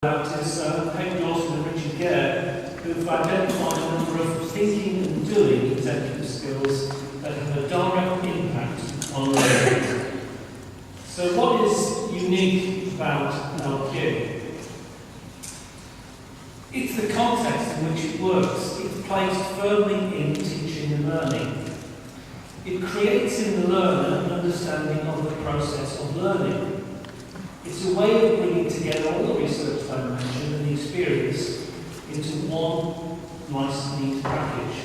About is Peg Dawson and Richard Gere, who've identified a number of thinking and doing executive skills that have a direct impact on learning. So what is unique about LQ? It's the context in which it works. It's placed firmly in teaching and learning. It creates in the learner an understanding of the process of learning. It's a way of bringing together all the research dimension and the experience into one nice, neat package.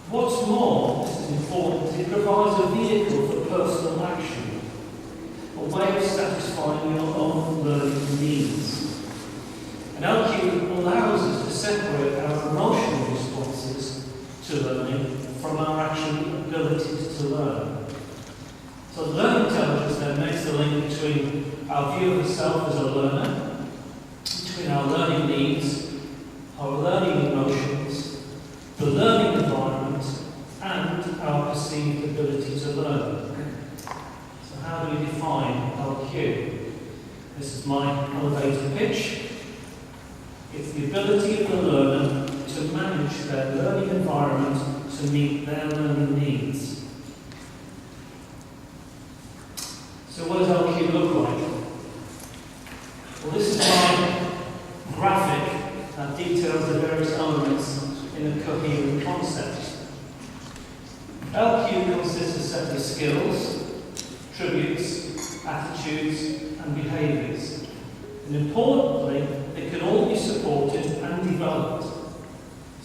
What's more, this is important, it provides a vehicle for personal action, a way of satisfying your own learning needs. And LQ allows us to separate our emotional responses to learning from our actual abilities to learn. So learning intelligence then makes the link between our view of the self as a learner, between our learning needs, our learning emotions, the learning environment, and our perceived ability to learn. So how do we define LQ? This is my elevator pitch. It's the ability of the learner to manage their learning environment to meet their learning needs. So what does LQ look like? Well, this is my graphic that details the various elements in a coherent concept. LQ consists of a set of skills, attributes, attitudes, and behaviours. And importantly, they can all be supported and developed.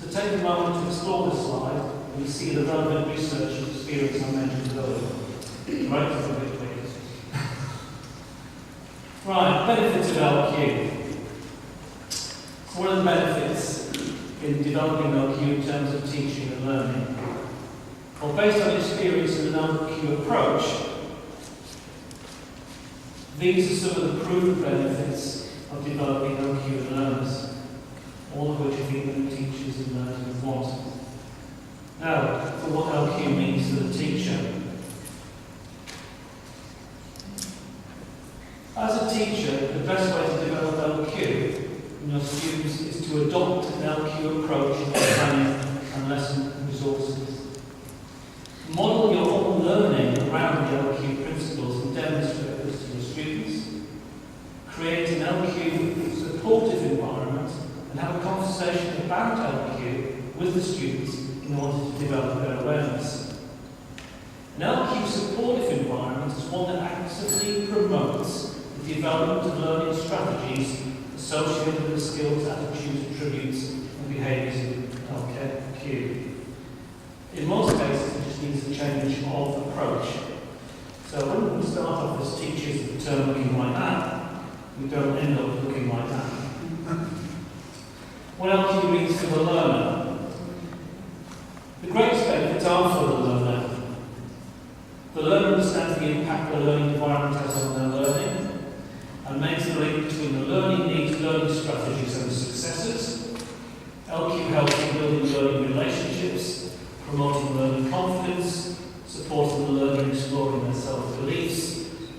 So take a moment to explore the slide and you see the relevant research and experience I mentioned earlier. Right, please. Right, benefits of LQ. So what are the benefits in developing LQ in terms of teaching and learning? Well, based on experience in an LQ approach, these are some of the proven benefits of developing LQ in learners, all of which I think that teachers and learners want. Now, for what LQ means to the teacher. As a teacher, the best way to develop LQ in your students is to adopt an LQ approach in planning and lesson resources. Model your own learning around the LQ principles and demonstrate this to your students. Create an LQ supportive environment and have a conversation about LQ with the students in order to develop their awareness. An LQ supportive environment is one that actively promotes the development of learning strategies associated with the skills, attitudes, attributes, and behaviours of LQ. In most cases, it just needs a change of approach. So when we start off as teachers with the term looking like that, we don't end up looking like that. What LQ means to the learner? The greatest benefits are for the learner. The learner understands the impact the learning environment has on their learning, and makes the link between the learning needs, learning strategies and successes. LQ helps in building learning relationships, promoting learning confidence, supporting the learner exploring their self-beliefs,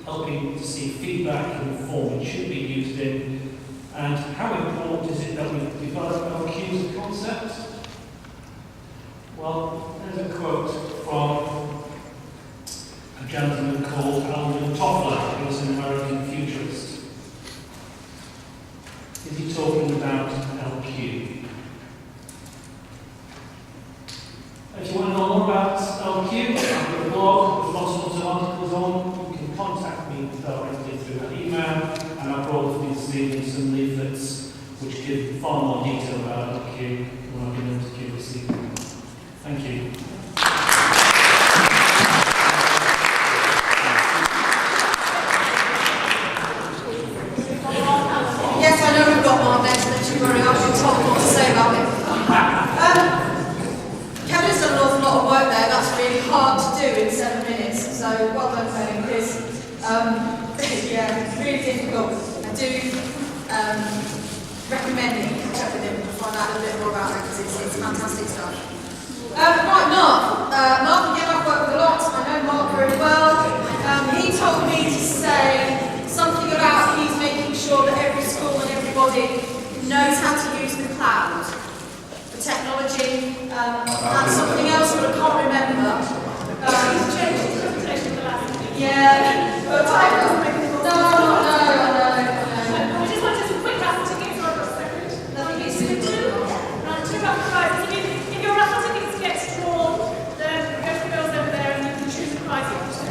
helping to see feedback in the form it should be used in, and how important is it that we develop LQ as a concept? Well, there's a quote from a gentleman called Alvin Toffler, who was an American futurist. Is he talking about LQ? If you want to know more about LQ, I've got a blog with lots of articles on. You can contact me directly through that email, and I've brought with me this evening some leaflets which give far more detail about LQ than I've been able to give this evening. Thank you. Yes, I know we've got Mark next, but you worry, I should talk more to say about him. Kevin's done an awful lot of work there. That's really hard to do in 7 minutes. So well done, Kevin, because yeah, it's really difficult. I do recommend that you catch up with him and find out a little bit more about that because it's fantastic stuff. Right, Mark. Mark, again, I've worked with a lot. I know Mark very well. He told me to say something about he's making sure that every school and everybody everybody knows how to use the cloud. The technology, and something else that I can't remember. Yeah, but I don't make it. No. I just wanted some quick math tickets or a second. Nothing is Right, two math prizes. If your raffle tickets get drawn, then go to the girls over there and you can choose a prize. 43.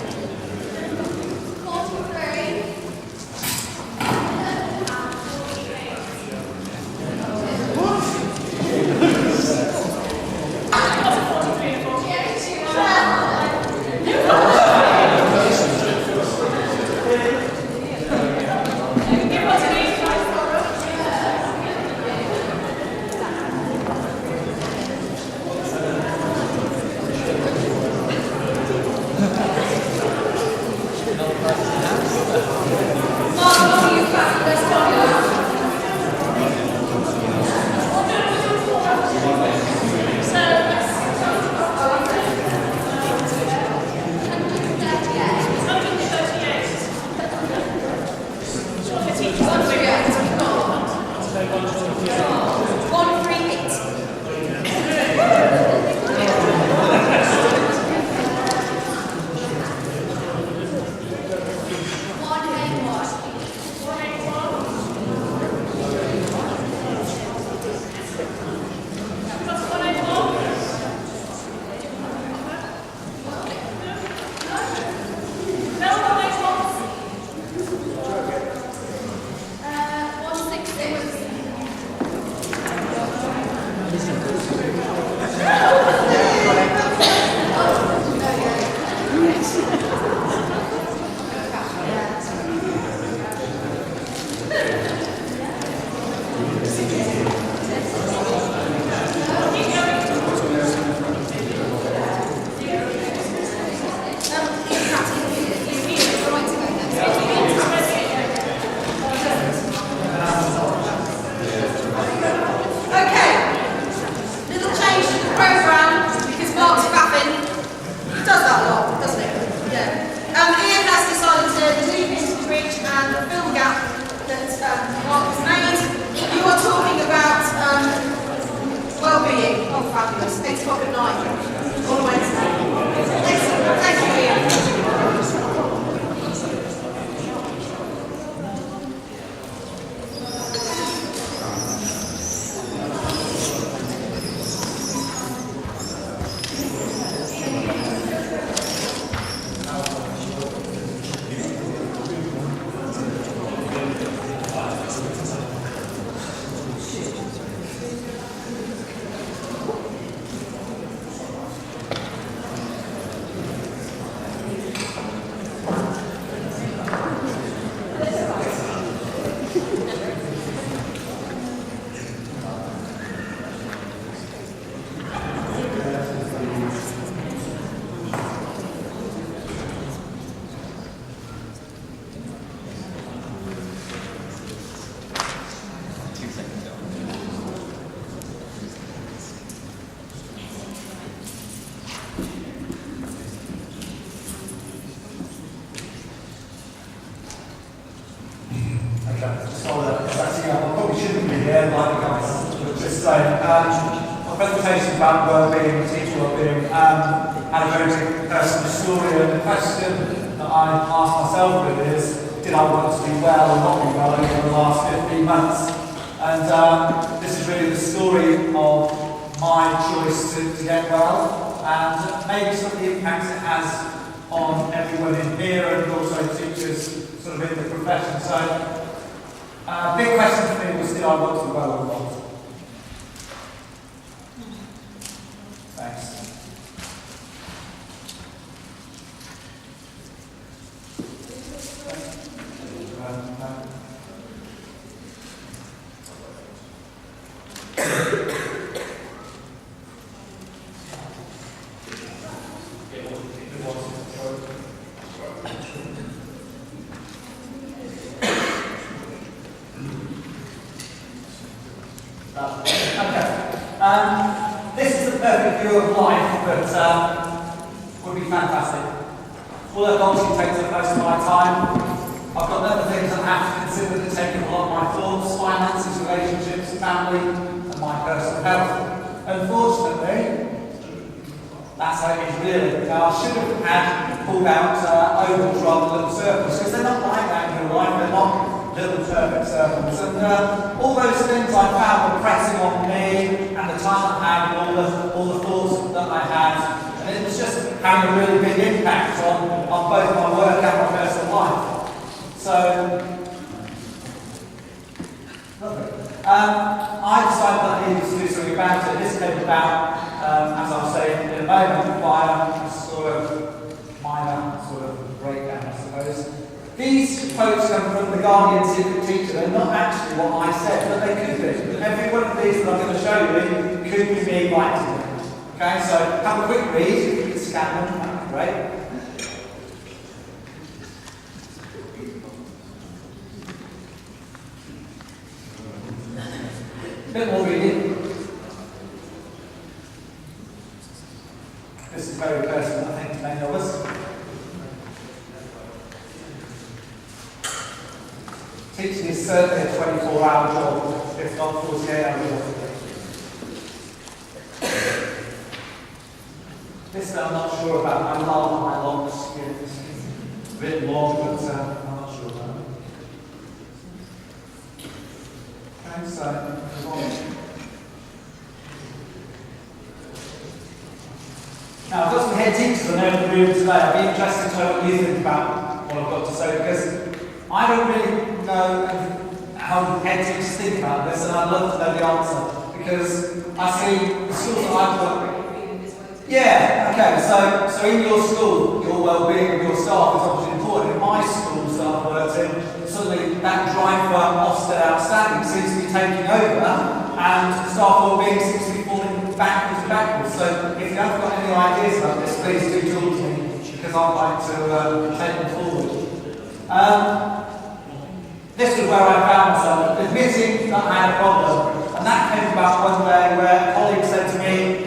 My presentation about well-being, teacher well-being, had a very personal story, and the question that I asked myself with is, did I want to do well or not do well over the last 15 months? And this is really the story of my choice to get well, and maybe some of the impacts it has on everyone in here and also teachers sort of in the profession. So, big question for me was, did I want to do well or not? Thanks. This is the perfect view of life, but would be fantastic. Work obviously takes up most of my time. I've got other things I have to consider that take up a lot of my thoughts. Finances family and my personal health. Unfortunately, that's how it is really. Now, I should have had pulled out ovals rather than little circles, because they're not like that in real life, they're not little perfect circles. And all those things I found were pressing on me, and the time I had, and all the thoughts that I had. And it was just having a really big impact on both my work and my personal life. So, I decided that I needed to do something about it. This came about, as I'll say in a moment, by a sort of minor sort of breakdown, I suppose. These quotes come from The Guardian Secret Teacher. They're not actually what I said, but they could be. Every one of these that I'm going to show you could be me writing them. Okay, so have a quick read. If you could scan them, that would be great. A bit more reading. This is very personal, I think, to many of us. Teaching is certainly a 24-hour job, if not 48-hour job. This I'm not sure about. I love my long skin. It's a bit long, but I'm not sure about it. Okay, so move on. Now, I've got some head teachers I know in the room today. I'd be interested to know what you think about what I've got to say, because I don't really know how head teachers think about this, and I'd love to know the answer, because I see the schools that I've worked with. Yeah, okay, so in your school, your well-being of your staff is obviously important. In my schools that I've worked in, suddenly that drive for Ofsted Outstanding seems to be taking over, and staff well-being seems to be falling backwards and backwards. So if you haven't got any ideas about this, please do talk to me, because I'd like to take them forward. This was where I found myself, admitting that I had a problem. And that came about one day where a colleague said to me,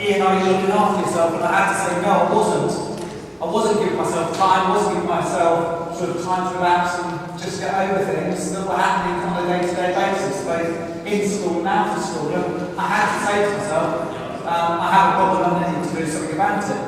Ian, are you looking after yourself? And I had to say, no, I wasn't. I wasn't giving myself time, I wasn't giving myself sort of time to relax and just get over things that were happening on a day-to-day basis, both in school and out of school. And I had to say to myself, I have a problem and I need to do something about it.